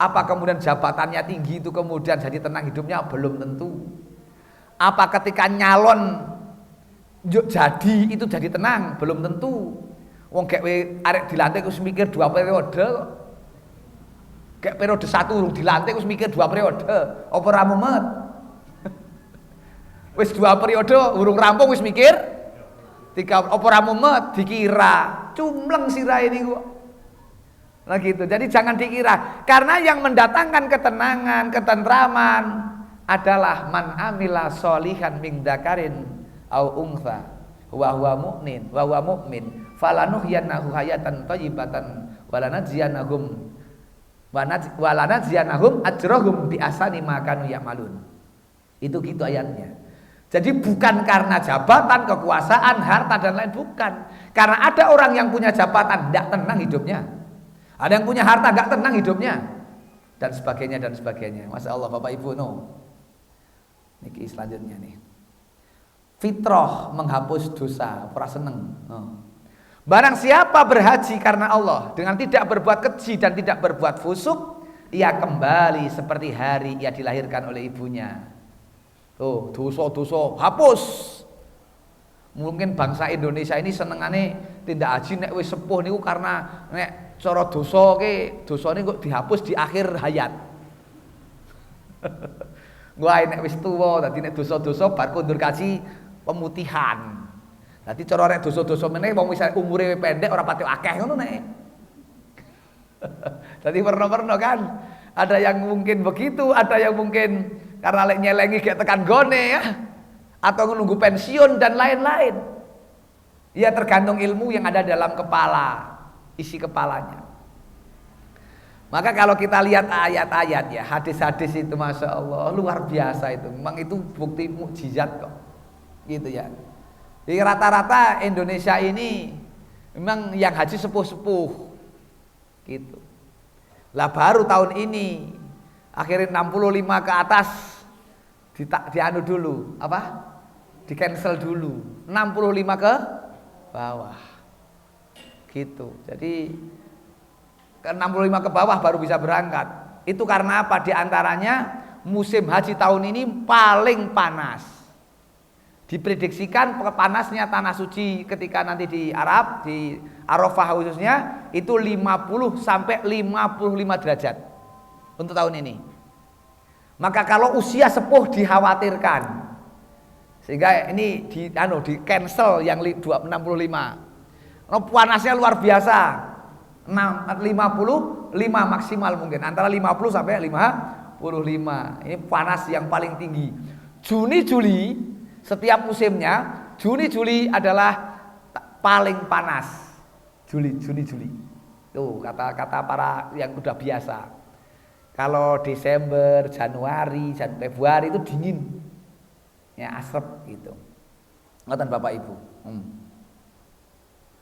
Apa kemudian jabatannya tinggi itu kemudian jadi tenang hidupnya? Belum tentu. Apa ketika nyalon jadi itu jadi tenang? Belum tentu. Wong gek arek dilantik wis mikir 2 periode. Gek periode 1 urung dilantik wis mikir 2 periode. Apa ora mumet? Wis 2 periode urung rampung wis mikir 3. Apa ora mumet? Dikira cumleng sirahe niku. Nah gitu. Jadi jangan dikira. Karena yang mendatangkan ketenangan, ketentraman adalah man amila sholihan min dzakarin au untha wa huwa mu'min falanuhyannahu hayatan thayyibatan walanajziyanahum ajrahum bi ahsani ma kanu ya'malun. Itu gitu ayatnya. Jadi bukan karena jabatan, kekuasaan, harta dan lain, bukan. Karena ada orang yang punya jabatan tidak tenang hidupnya. Ada yang punya harta enggak tenang hidupnya, dan sebagainya dan sebagainya. Masya Allah Bapak Ibu, niki selanjutnya nih. Fitrah menghapus dosa, ora seneng. Barang siapa berhaji karena Allah dengan tidak berbuat keji dan tidak berbuat fusuk, ia kembali seperti hari ia dilahirkan oleh ibunya. Tuh, dosa-dosa hapus. Mungkin bangsa Indonesia ini senengane tindak haji nek wis sepuh niku karena nek cara dosa ke dosane kok dihapus di akhir hayat. Gua nek wis tuwa dadi nek dosa-dosa bar kondur kaji pemutihan. Dadi cara nek dosa-dosa meneh wong wis umure pendek ora pati akeh ngono nek. Dadi warna-warna kan. Ada yang mungkin begitu, ada yang mungkin karena lek nyelengi gak tekan gone ya. Atau menunggu pensiun dan lain-lain. Ya tergantung ilmu yang ada dalam kepala, isi kepalanya. Maka kalau kita lihat ayat-ayat ya, hadis-hadis itu Masya Allah luar biasa itu. Memang itu bukti mukjizat kok. Gitu ya. Jadi rata-rata Indonesia ini memang yang haji sepuh-sepuh. Gitu. Lah baru tahun ini akhirnya 65 ke atas dianu dulu, apa? Di cancel dulu. 65 ke bawah. Gitu. Jadi ke 65 ke bawah baru bisa berangkat. Itu karena apa? Di antaranya musim haji tahun ini paling panas. Diprediksikan panasnya tanah suci ketika nanti di Arab, di Arafah khususnya itu 50 sampai 55 derajat untuk tahun ini. Maka kalau usia sepuh dikhawatirkan, sehingga ini di cancel yang 65. Panasnya luar biasa, 55 maksimal mungkin, antara 50 sampai 55. Ini panas yang paling tinggi. Juni Juli setiap musimnya, Juni Juli adalah paling panas. Juni Juli. Tuh kata para yang udah biasa. Kalau Desember, Januari, Februari itu dingin. Ya asrep gitu. Ngoten Bapak Ibu.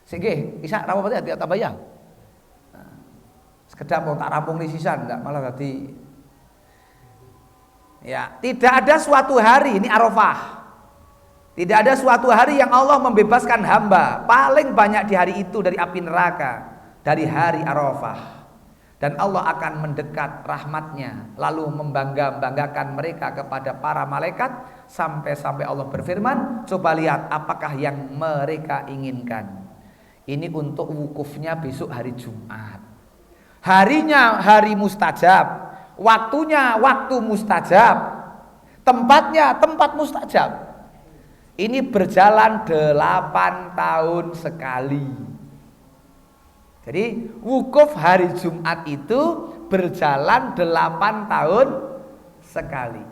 Singge, isa rapatnya tidak tambayang. Sekedap mau tak rampung di sisan enggak malah tadi. Ya, tidak ada suatu hari ini Arafah. Tidak ada suatu hari yang Allah membebaskan hamba paling banyak di hari itu dari api neraka, dari hari Arafah. Dan Allah akan mendekat rahmatnya, lalu membanggakan mereka kepada para malaikat, sampai Allah berfirman, coba lihat apakah yang mereka inginkan. Ini untuk wukufnya besok hari Jumat. Harinya hari mustajab, waktunya waktu mustajab, tempatnya tempat mustajab. Ini berjalan 8 tahun sekali. Jadi wukuf hari Jumat itu berjalan 8 tahun sekali.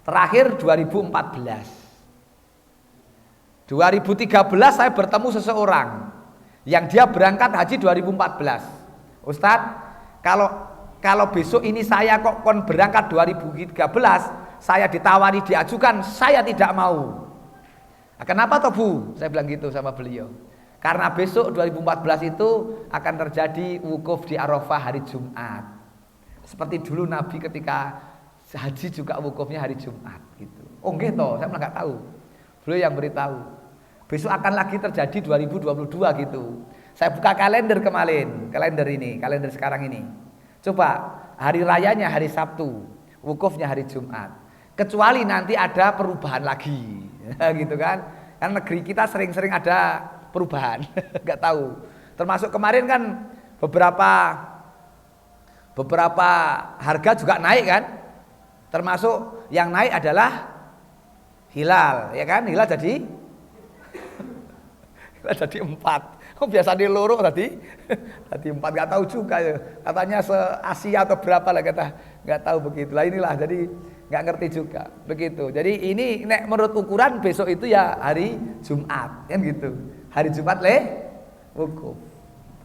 Terakhir 2014. 2013 saya bertemu seseorang yang dia berangkat haji 2014. Ustadz, kalau besok ini saya kok kon berangkat 2013, saya ditawari diajukan, saya tidak mau. Nah, kenapa toh Bu? Saya bilang gitu sama beliau. Karena besok 2014 itu akan terjadi wukuf di Arafah hari Jumat. Seperti dulu Nabi ketika haji juga wukufnya hari Jumat gitu. Oh nggih toh, saya malah nggak tahu. Beliau yang beritahu. Besok akan lagi terjadi 2022 gitu. Saya buka kalender kemarin, kalender sekarang ini. Coba hari rayanya hari Sabtu, wukufnya hari Jumat. Kecuali nanti ada perubahan lagi, gitu kan? Kan negeri kita sering-sering ada perubahan, nggak tahu. Termasuk kemarin kan beberapa harga juga naik kan? Termasuk yang naik adalah hilal, ya kan? Hilal jadi 4. Oh biasa di loro tadi 4, nggak tahu juga ya. Katanya se-Asia atau berapa lah kata, nggak tahu begitu. Lah inilah jadi nggak ngerti juga begitu. Jadi ini menurut ukuran besok itu ya hari Jumat kan gitu. Hari Jumat wukuf.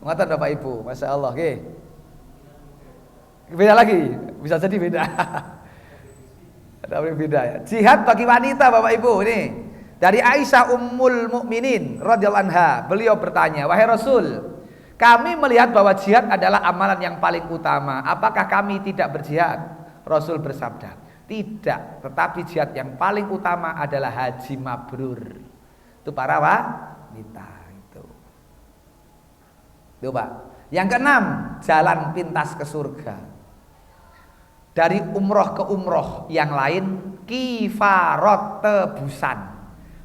Ngoten Bapak Ibu, Masya Allah. Oke. Beda lagi, bisa jadi beda. Ada beda ya. Jihad bagi wanita Bapak Ibu ini. Dari Aisyah Ummul Mukminin radhiyallahu anha, beliau bertanya, wahai Rasul, kami melihat bahwa jihad adalah amalan yang paling utama. Apakah kami tidak berjihad? Rasul bersabda, tidak. Tetapi jihad yang paling utama adalah haji mabrur. Itu para wanita itu. Itu Pak. Yang keenam, jalan pintas ke surga. Dari umroh ke umroh yang lain, kifarat tebusan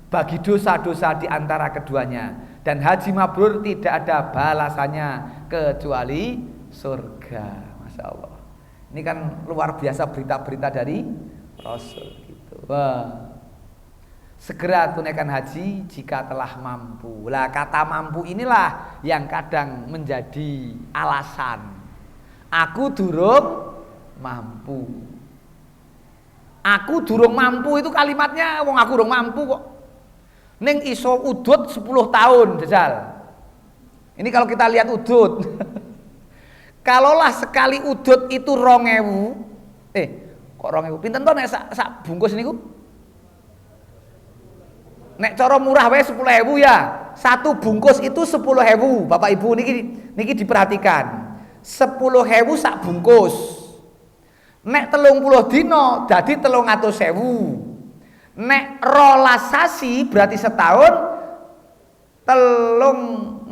bagi dosa-dosa di antara keduanya, dan haji mabrur tidak ada balasannya kecuali surga. Masya Allah. Ini kan luar biasa berita-berita dari Rasul gitu. Wah. Segera tunaikan haji jika telah mampu. Lah kata mampu inilah yang kadang menjadi alasan. Aku durung mampu. Aku durung mampu itu kalimatnya wong aku durung mampu kok. Ning iso udut 10 tahun jajal. Ini kalau kita lihat udut. Kalaulah sekali udut itu 2000. Kok 2000? Pinten to nek sak bungkus niku? Nek cara murah wae 10.000 ya. Satu bungkus itu 10.000. Bapak Ibu niki diperhatikan. 10.000 sak bungkus. Nek 30 dina dadi 300.000. Nek rolasasi berarti setahun 300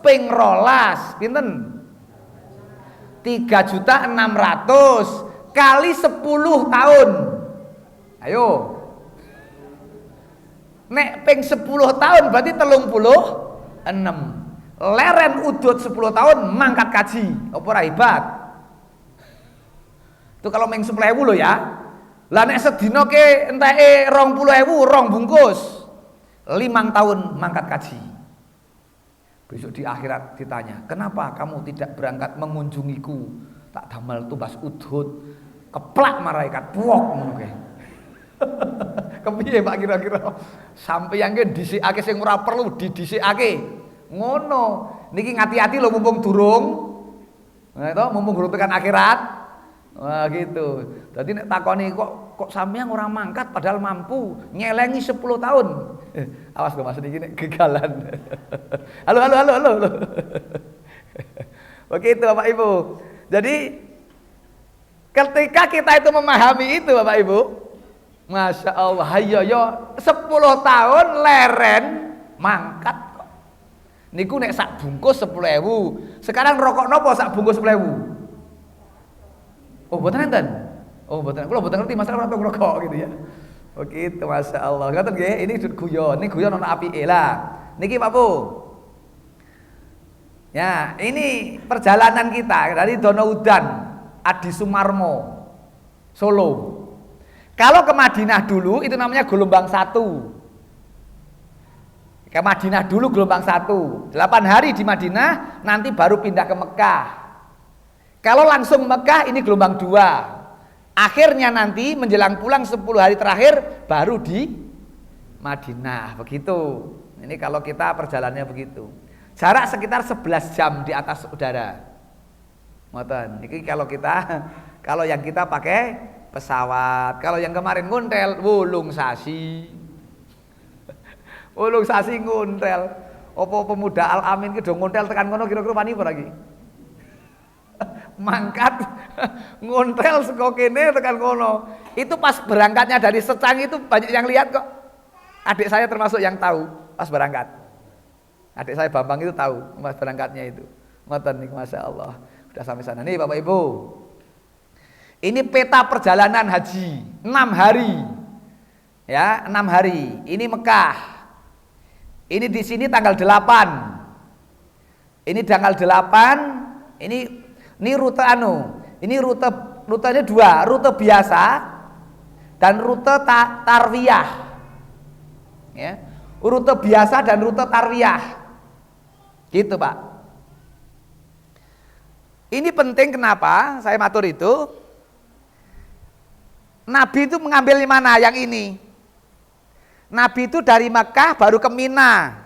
ping rolas pinten? 3.600.000 kali 10 tahun. Ayo. Nek ping 10 tahun berarti 36. Leren udut 10 tahun mangkat kaji. Apa ora hebat? Itu kalau ming 10.000 lho ya. Lah nek sedina ke enteke 20.000 rong bungkus. 5 tahun mangkat kaji. Besok di akhirat ditanya, "Kenapa kamu tidak berangkat mengunjungiku?" Tak damel tumbas udut. Keplak malaikat puok ngono kae. Kepiye Pak kira-kira? Sampai yang dhisikake sing ora perlu didhisikake. Ngono. Niki ngati-ati lho mumpung durung. Nah itu mumpung durung tekan akhirat. Wah gitu. Dadi nek takoni kok sampeyan ora mangkat padahal mampu nyelengi 10 tahun. Awas kok Mas niki nek gegalan. Halo. Begitu Bapak Ibu. Jadi ketika kita itu memahami itu Bapak Ibu, Masya Allah, hayo 10 tahun leren mangkat kok. Niku nek sak bungkus 10.000. Sekarang rokok nopo sak bungkus 10.000? Oh mboten enten. Oh mboten. Kula mboten ngerti masalah rokok rokok gitu ya. Begitu Masya Allah. Ngoten nggih, ini guyon. Ini guyon ana apike lah. Niki Pak Bu. Ya, ini perjalanan kita dari Donaudan, Adi Sumarmo, Solo. Kalau ke Madinah dulu itu namanya gelombang 1. Ke Madinah dulu gelombang 1. 8 hari di Madinah, nanti baru pindah ke Mekah. Kalau langsung Mekah ini gelombang 2. Akhirnya nanti menjelang pulang 10 hari terakhir baru di Madinah. Begitu. Ini kalau kita perjalanannya begitu. Jarak sekitar 11 jam di atas udara. Ngoten. Ini kalau yang kita pakai pesawat. Kalau yang kemarin nguntel wulung sasi. Wulung sasi nguntel. Apa pemuda Al Amin ki do nguntel tekan ngono kira-kira wani apa lagi? Mangkat nguntel saka kene tekan kono. Itu pas berangkatnya dari Secang itu banyak yang lihat kok. Adik saya termasuk yang tahu pas berangkat. Adik saya Bambang itu tahu pas berangkatnya itu. Ngoten niku Masya Allah. Sudah sampai sana nih Bapak Ibu. Ini peta perjalanan haji 6 hari. Ya, 6 hari. Ini Mekah. Ini di sini tanggal 8. Ini tanggal 8. Ini rute Ini rutenya 2, rute biasa dan rute tarwiyah. Ya. Rute biasa dan rute tarwiyah. Gitu Pak. Ini penting kenapa saya matur itu. Nabi itu mengambil mana yang ini? Nabi itu dari Makkah baru ke Mina.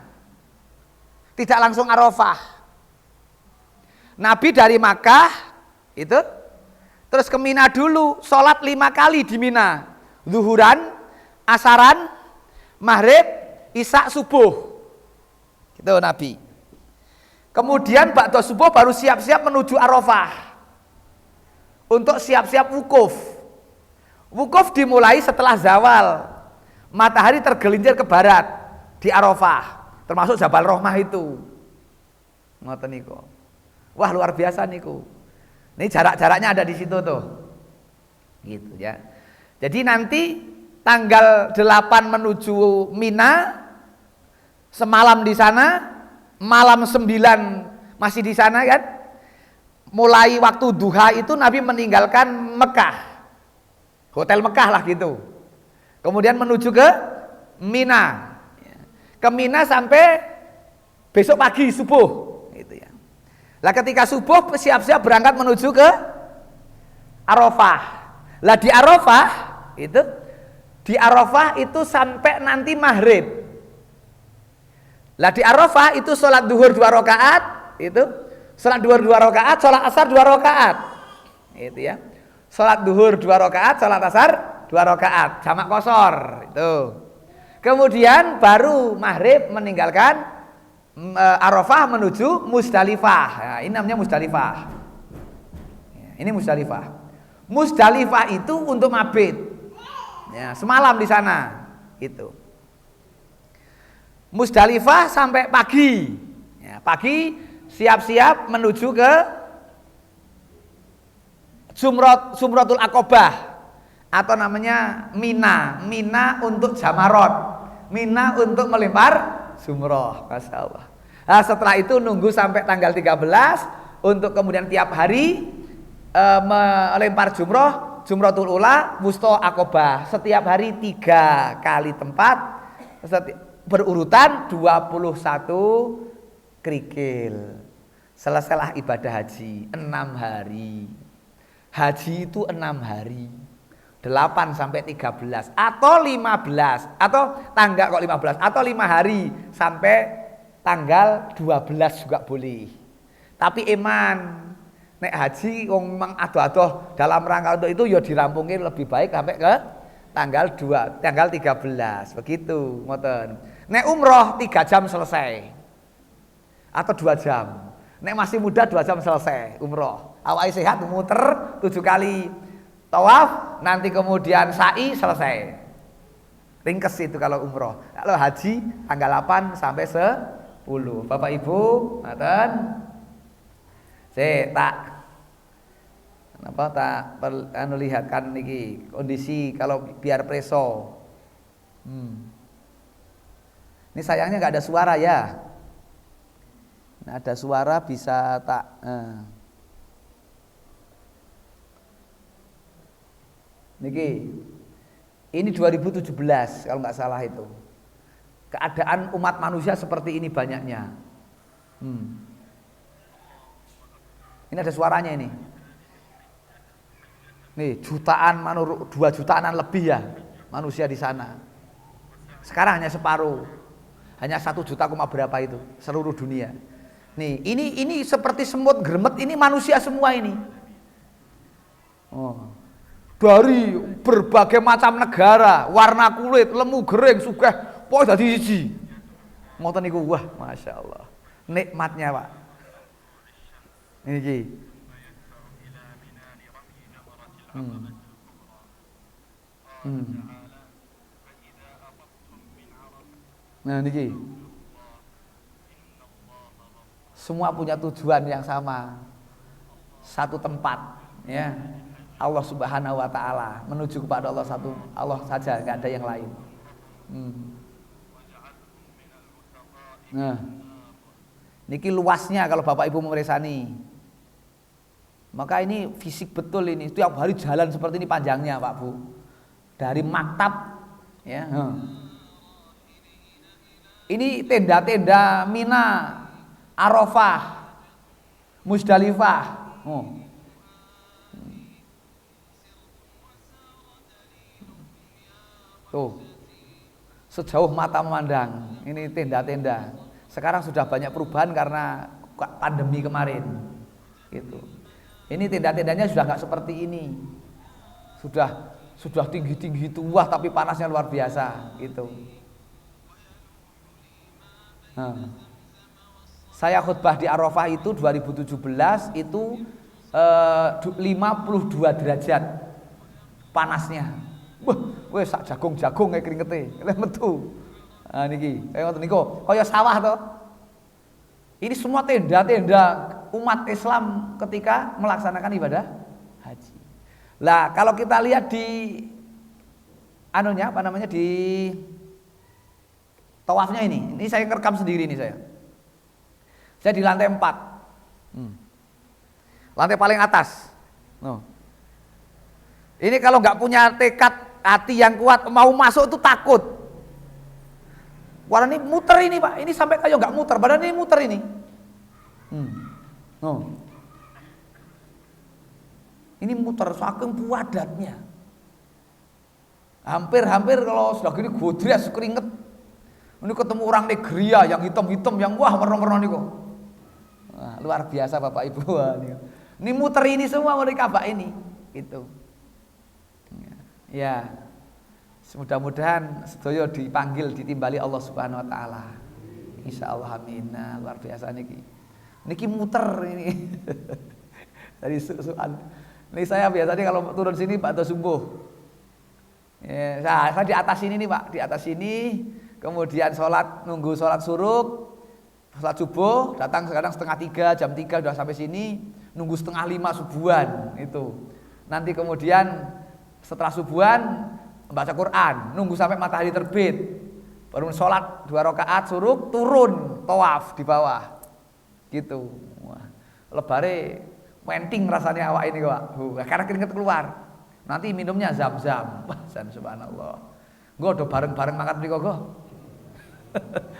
Tidak langsung Arafah. Nabi dari Makkah itu terus ke Mina dulu, sholat 5 kali di Mina. Zuhuran, asaran, maghrib, isya, subuh. Gitu Nabi. Kemudian ba'da subuh baru siap-siap menuju Arafah untuk siap-siap wukuf. Wukuf dimulai setelah zawal, matahari tergelincir ke barat di Arafah, termasuk Jabal Rahmah itu. Ngoten niku. Wah luar biasa niku. Ini jarak-jaraknya ada di situ tuh. Gitu ya. Jadi nanti tanggal 8 menuju Mina, semalam di sana. Malam 9 masih di sana kan. Mulai waktu duha itu Nabi meninggalkan Mekah. Hotel Mekah lah gitu. Kemudian menuju ke Mina. Ke Mina sampai besok pagi subuh gitu ya. Lah ketika subuh siap-siap berangkat menuju ke Arafah. Lah di Arafah itu sampai nanti maghrib. Lah di Arafah itu sholat duhur 2 rakaat, itu sholat duhur 2 rakaat, sholat asar 2 rakaat, itu ya. Sholat duhur 2 rakaat, sholat asar 2 rakaat, jamak qashar itu. Kemudian baru maghrib meninggalkan Arafah menuju Musdalifah. Nah, ini namanya Musdalifah. Ini Musdalifah. Musdalifah itu untuk mabit. Ya, semalam di sana, itu. Musdalifah sampai pagi. Ya, pagi siap-siap menuju ke Sumratul Aqobah atau namanya Mina. Mina untuk Jamarot. Mina untuk melempar jumroh. Masya Allah. Nah, setelah itu nunggu sampai tanggal 13 untuk kemudian tiap hari melempar jumroh, jumratul ula, wusta, akobah. Setiap hari 3 kali tempat, berurutan 21 kerikil. Selesailah ibadah haji 6 hari. Haji itu 6 hari. 8 sampai 13 atau 15 atau tanggal kok 15 atau 5 hari sampai tanggal 12 juga boleh. Tapi eman nek haji wong memang adoh-adoh dalam rangka untuk itu ya dirampungin lebih baik sampai ke tanggal 13 begitu ngoten. Nek umroh 3 jam selesai atau 2 jam. Nek masih muda 2 jam selesai umroh. Awake sehat muter 7 kali tawaf, nanti kemudian sa'i selesai. Ringkes itu kalau umroh. Kalau haji tanggal 8 sampai 10. Bapak Ibu, ngoten. Lihatkan niki kondisi kalau biar preso. Ini sayangnya nggak ada suara ya. Nah, ada suara bisa tak. Niki, ini 2017 kalau nggak salah itu. Keadaan umat manusia seperti ini banyaknya. Ini ada suaranya ini. Nih jutaan 2 jutaanan lebih ya manusia di sana. Sekarang hanya separuh, hanya 1 juta berapa itu seluruh dunia. Nih ini seperti semut gremet ini manusia semua ini. Dari berbagai macam negara, warna kulit, lemu gering, sugih, pokoknya dadi siji. Ngoten niku, wah, masya Allah, nikmatnya Pak. Niki. Nah niki. Semua punya tujuan yang sama, satu tempat, ya. Allah Subhanahu wa taala, menuju kepada Allah satu, Allah saja, enggak ada yang lain. Nah, niki luasnya kalau Bapak Ibu memerisani. Maka ini fisik betul ini, setiap hari jalan seperti ini panjangnya Pak Bu. Dari maktab ya. Ini tenda-tenda Mina, Arafah, Musdalifah. Tuh, sejauh mata memandang, ini tenda-tenda. Sekarang sudah banyak perubahan karena pandemi kemarin, gitu. Ini tenda-tendanya sudah nggak seperti ini, sudah tinggi-tinggi tua tapi panasnya luar biasa, gitu. Saya khutbah di Arafah itu 2017 itu 52 derajat panasnya. Wah, sak jagung-jagung kayak keringete, metu. Nah niki, kaya ngoten niku, kaya sawah to. Ini semua tenda-tenda umat Islam ketika melaksanakan ibadah haji. Lah, kalau kita lihat di di tawafnya ini saya rekam sendiri ini saya. Saya di lantai 4. Lantai paling atas. Ini kalau nggak punya tekad hati yang kuat mau masuk itu takut. Warna ini muter ini Pak, ini sampai kayak nggak muter, badan ini muter ini. Ini muter saking padatnya. Hampir kalau sudah gini godres keringet. Ini ketemu orang negria yang hitam-hitam yang wah merona-merona nih kok. Wah, luar biasa Bapak Ibu. Ini muter ini semua mereka Ka'bah ini, gitu. Ya, mudah-mudahan sedaya dipanggil ditimbali Allah Subhanahu wa taala. Insyaallah amin. Nah, luar biasa niki muter ini. Dari soal. Ini saya biasanya kalau turun sini Pak Sumbuh. Ya, saya di atas sini nih Pak, di atas sini kemudian nunggu sholat suruk, sholat subuh, datang kadang 2:30, jam 3 udah sampai sini, nunggu 4:30 subuhan itu. Nanti kemudian setelah subuhan baca Quran, nunggu sampai matahari terbit. Baru sholat 2 rakaat suruh turun tawaf di bawah. Gitu. Wah, lebare wenting rasanya awak ini kok. Karena keringet keluar. Nanti minumnya zam-zam. Wah, subhanallah. Gue udah bareng-bareng makan mriko kok.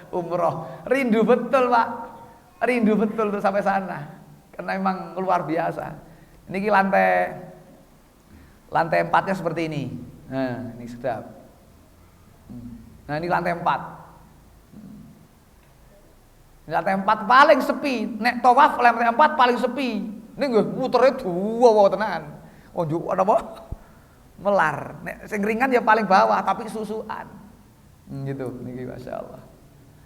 Umroh. Rindu betul, Pak. Rindu betul tuh sampai sana. Karena emang luar biasa. Ini lantai 4-nya seperti ini. Nah, ini sedap. Nah, ini lantai 4. Ini lantai 4 paling sepi. Nek tawaf lantai 4 paling sepi. Ini nggih mutere duwa tenan. Oh, njuk apa? Melar. Nek sing ringan ya paling bawah tapi susuan. Gitu, niki masyaallah.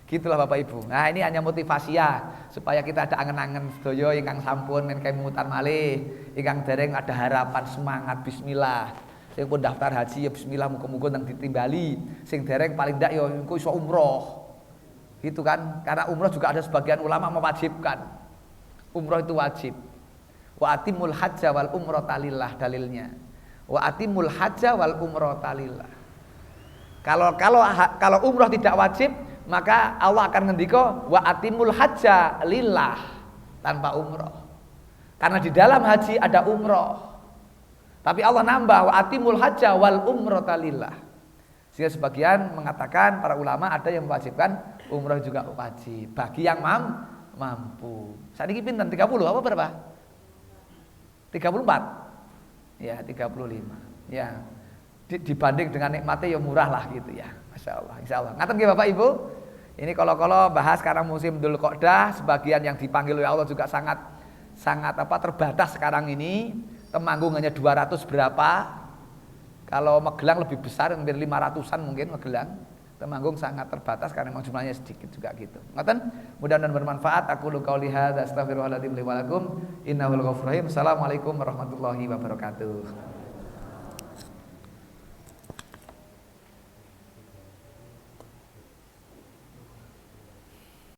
Gitulah Bapak Ibu. Nah, ini hanya motivasi ya supaya kita ada angen-angen sedaya ingkang sampun men kemutan malih, ingkang dereng ada harapan semangat bismillah. Sing pun daftar haji ya bismillah muga-muga nang ditimbali. Sing dereng paling ndak ya engko iso umroh. Gitu kan? Karena umroh juga ada sebagian ulama mewajibkan. Umroh itu wajib. Wa atimul hajja wal umrata lillah dalilnya. Wa atimul hajja wal umrata lillah. Kalau umroh tidak wajib, maka Allah akan ngendika wa atimul hajja lillah tanpa umroh. Karena di dalam haji ada umroh. Tapi Allah nambah wa atimul hajja wal umrata lillah. Sehingga sebagian mengatakan para ulama ada yang mewajibkan umroh juga wajib bagi yang mampu. Saat ini pinten 30 apa berapa? 34. Ya, 35. Ya. Dibanding dengan nikmatnya ya murah lah gitu ya. Masya Allah, insya Allah. Ngaten nggih Bapak Ibu. Ini kalau bahas sekarang musim Dzul Qa'dah, sebagian yang dipanggil oleh Allah juga sangat terbatas sekarang ini. Temanggung hanya 200 berapa. Kalau Magelang lebih besar, hampir 500-an mungkin Magelang. Temanggung sangat terbatas karena memang jumlahnya sedikit juga gitu. Ngoten, mudah-mudahan bermanfaat. Aku lu qauli hadza astaghfirullahaladzim li wa lakum innahu ghafurur rahim. Assalamualaikum warahmatullahi wabarakatuh.